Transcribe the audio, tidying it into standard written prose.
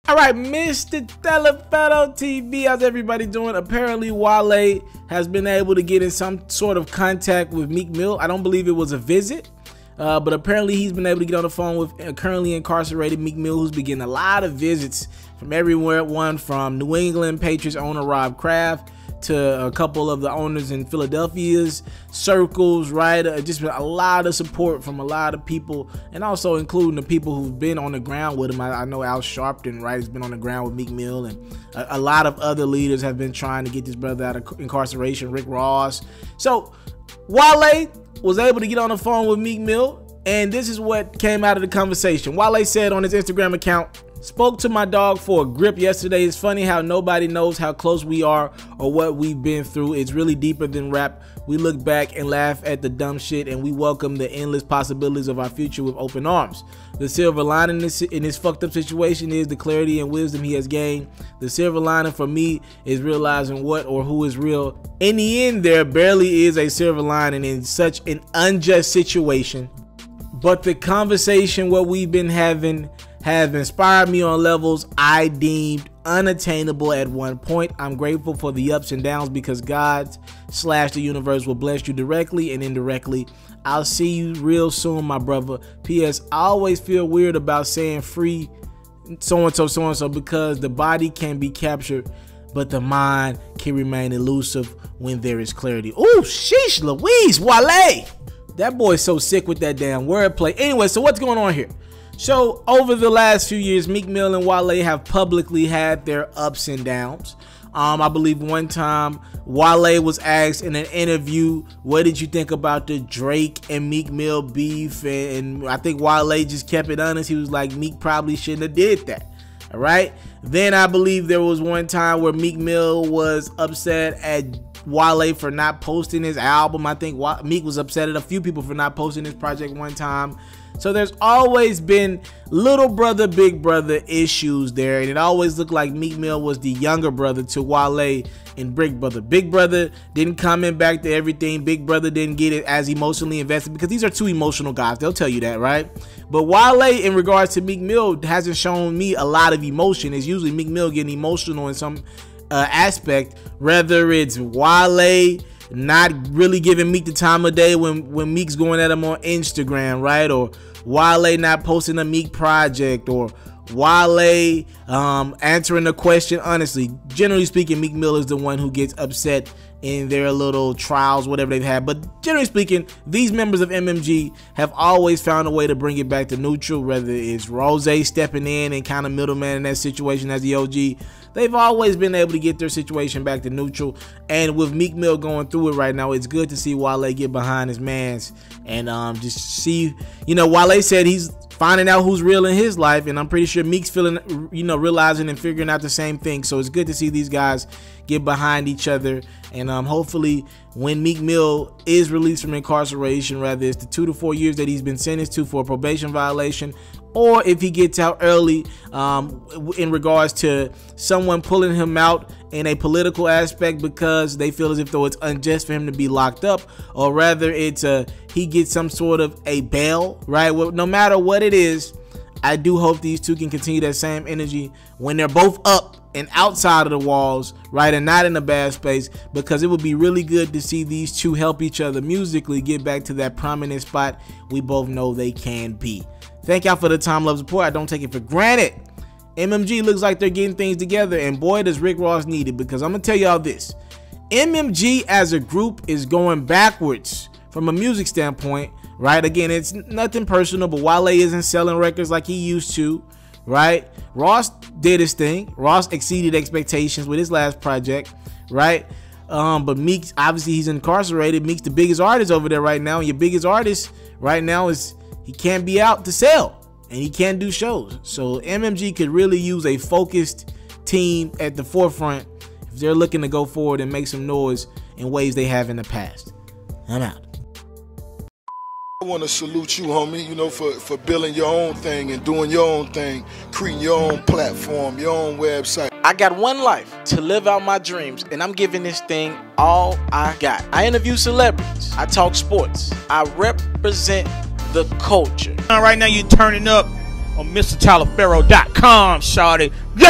All right, Mr. TALIAFERRO TV, how's everybody doing? Apparently, Wale has been able to get in some sort of contact with Meek Mill. I don't believe it was a visit, but apparently he's been able to get on the phone with currently incarcerated Meek Mill, who's been getting a lot of visits from everywhere. One from New England Patriots owner Rob Kraft to a couple of the owners in Philadelphia's circles, right? Just a lot of support from a lot of people, and also including the people who've been on the ground with him. I know Al Sharpton, right, has been on the ground with Meek Mill, and a lot of other leaders have been trying to get this brother out of incarceration, Rick Ross. So Wale was able to get on the phone with Meek Mill, and this is what came out of the conversation. Wale said on his Instagram account, "Spoke to my dog for a grip yesterday. It's funny how nobody knows how close we are or what we've been through. It's really deeper than rap. We look back and laugh at the dumb shit, and we welcome the endless possibilities of our future with open arms. The silver lining in this fucked up situation is the clarity and wisdom he has gained. The silver lining for me is realizing what or who is real. In the end, there barely is a silver lining in such an unjust situation. But the conversation what we've been having have inspired me on levels I deemed unattainable at one point. I'm grateful for the ups and downs because God/the universe will bless you directly and indirectly. I'll see you real soon, my brother. P.S. I always feel weird about saying free so-and-so because the body can be captured, but the mind can remain elusive when there is clarity." Oh, sheesh Louise, Wale. That boy's so sick with that damn wordplay. Anyway, so what's going on here? So over the last few years, Meek Mill and Wale have publicly had their ups and downs. I believe one time Wale was asked in an interview, what did you think about the Drake and Meek Mill beef? And I think Wale just kept it honest. He was like, Meek probably shouldn't have did that. All right. Then I believe there was one time where Meek Mill was upset at Wale for not posting his album. I think Meek was upset at a few people for not posting his project one time. So there's always been little brother, big brother issues there. And it always looked like Meek Mill was the younger brother to Wale and Big Brother. Big Brother didn't comment back to everything. Big Brother didn't get it as emotionally invested because these are two emotional guys. They'll tell you that, right? But Wale, in regards to Meek Mill, hasn't shown me a lot of emotion. It's usually Meek Mill getting emotional in some aspect, whether it's Wale not really giving Meek the time of day when Meek's going at him on Instagram, right? Or Wale not posting a Meek project, or Wale answering the question honestly. Generally speaking, Meek Mill is the one who gets upset in their little trials, whatever they've had. But generally speaking, these members of MMG have always found a way to bring it back to neutral, whether it's Rose stepping in and kind of middleman in that situation as the OG. They've always been able to get their situation back to neutral. And with Meek Mill going through it right now, it's good to see Wale get behind his mans and just see, you know, Wale said he's finding out who's real in his life, and I'm pretty sure Meek's feeling, you know, realizing and figuring out the same thing. So it's good to see these guys get behind each other, and hopefully when Meek Mill is released from incarceration, whether it's the 2 to 4 years that he's been sentenced to for a probation violation, or if he gets out early in regards to someone pulling him out in a political aspect because they feel as if though it's unjust for him to be locked up, or rather it's he gets some sort of a bail, right? Well, no matter what it is, I do hope these two can continue that same energy when they're both up and outside of the walls, right, and not in a bad space, because it would be really good to see these two help each other musically get back to that prominent spot we both know they can be. Thank y'all for the time, love, support. I don't take it for granted. MMG looks like they're getting things together, and boy does Rick Ross need it, because I'm gonna tell y'all this: MMG as a group is going backwards from a music standpoint, right? Again, it's nothing personal, but Wale isn't selling records like he used to, right? Ross did his thing. Ross exceeded expectations with his last project, right? But Meek, obviously he's incarcerated. Meek's the biggest artist over there right now, and your biggest artist right now is he can't be out to sell, and he can't do shows. So MMG could really use a focused team at the forefront if they're looking to go forward and make some noise in ways they have in the past. I'm out. I want to salute you, homie, you know, for building your own thing and doing your own thing, creating your own platform, your own website. I got one life to live out my dreams, and I'm giving this thing all I got. I interview celebrities. I talk sports. I represent the culture. Right now you're turning up on MrTaliaferro.com, shawty. Yeah.